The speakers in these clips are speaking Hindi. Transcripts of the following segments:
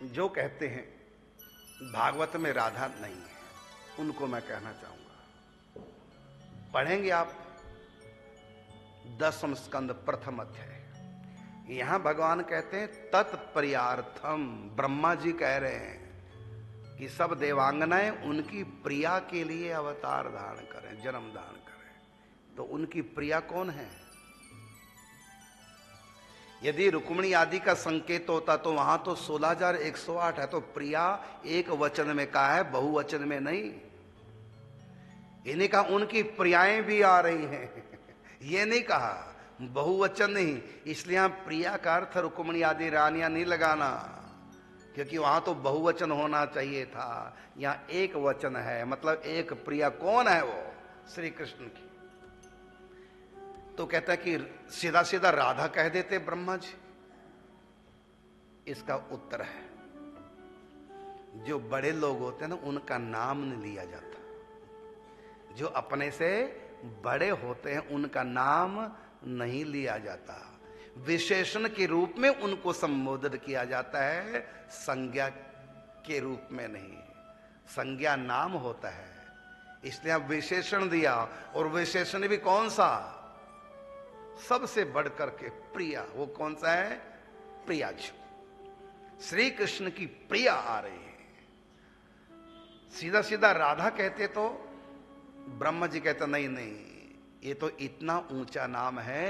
जो कहते हैं भागवत में राधा नहीं है, उनको मैं कहना चाहूंगा। पढ़ेंगे आप 10वें स्कंद प्रथम अध्याय। यहां भगवान कहते हैं तत्प्रियार्थम। ब्रह्मा जी कह रहे हैं कि सब देवांगनाएं उनकी प्रिया के लिए अवतार धारण करें, जन्म धारण करें। तो उनकी प्रिया कौन है? यदि रुक्मिणी आदि का संकेत होता तो वहां तो 16,108 है, तो प्रिया एक वचन में कहा है, बहुवचन में नहीं। इन्हीं कहा उनकी प्रियाएं भी आ रही हैं ये नहीं कहा, बहुवचन नहीं। इसलिए यहां प्रिया का अर्थ रुक्मिणी आदि रानियां नहीं लगाना, क्योंकि वहां तो बहुवचन होना चाहिए था। यहां एक वचन है, मतलब एक प्रिया। कौन है वो? श्री कृष्ण की। तो कहता है कि सीधा सीधा राधा कह देते ब्रह्मा जी। इसका उत्तर है, जो बड़े लोग होते हैं ना, उनका नाम नहीं लिया जाता। जो अपने से बड़े होते हैं उनका नाम नहीं लिया जाता। विशेषण के रूप में उनको संबोधित किया जाता है, संज्ञा के रूप में नहीं। संज्ञा नाम होता है, इसलिए अब विशेषण दिया। और विशेषण भी कौन सा? सबसे बढ़कर के प्रिया। वो कौन सा है? प्रिया जी। श्री कृष्ण की प्रिया आ रही है। सीधा सीधा राधा कहते तो ब्रह्मा जी कहते नहीं नहीं, ये तो इतना ऊंचा नाम है,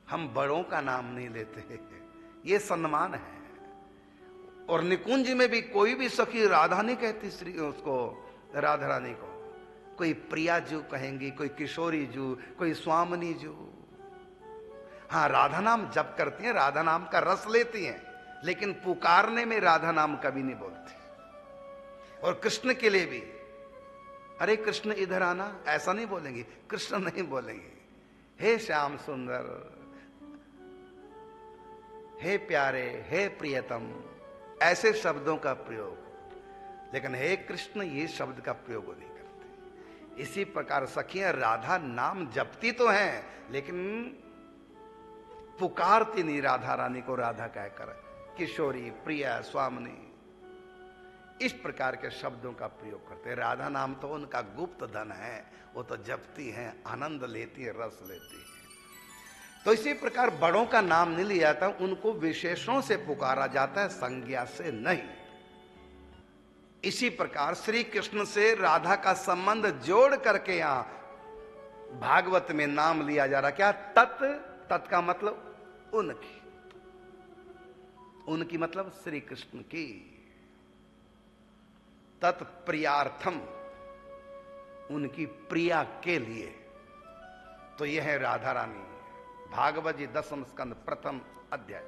हम बड़ों का नाम नहीं लेते, ये सम्मान है। और निकुंज में भी कोई भी सखी राधा नहीं कहती श्री उसको, राधा रानी को। कोई प्रिया जू कहेंगी, कोई किशोरी जू, कोई स्वामिनी जू। हाँ, राधा नाम जप करती हैं, राधा नाम का रस लेती हैं, लेकिन पुकारने में राधा नाम कभी नहीं बोलती। और कृष्ण के लिए भी, अरे कृष्ण इधर आना, ऐसा नहीं बोलेंगी, कृष्ण नहीं बोलेंगी। हे श्याम सुंदर, हे प्यारे, हे प्रियतम, ऐसे शब्दों का प्रयोग। लेकिन हे कृष्ण, ये शब्द का प्रयोग नहीं करते। इसी प्रकार सखियां राधा नाम जपती तो हैं, लेकिन पुकारती नहीं राधा रानी को राधा कहकर। किशोरी, प्रिया, स्वामिनी, इस प्रकार के शब्दों का प्रयोग करते हैं। राधा नाम तो उनका गुप्त धन है, वो तो जपती हैं, आनंद लेती है, रस लेती है। तो इसी प्रकार बड़ों का नाम नहीं लिया जाता, उनको विशेषणों से पुकारा जाता है, संज्ञा से नहीं। इसी प्रकार श्री कृष्ण से राधा का संबंध जोड़ करके यहां भागवत में नाम लिया जा रहा। क्या? तत्। तत् का मतलब उनकी, उनकी मतलब श्री कृष्ण की। तत्प्रियार्थम, उनकी प्रिया के लिए। तो यह है राधा रानी। भागवत जी 10वें स्कंद प्रथम अध्याय।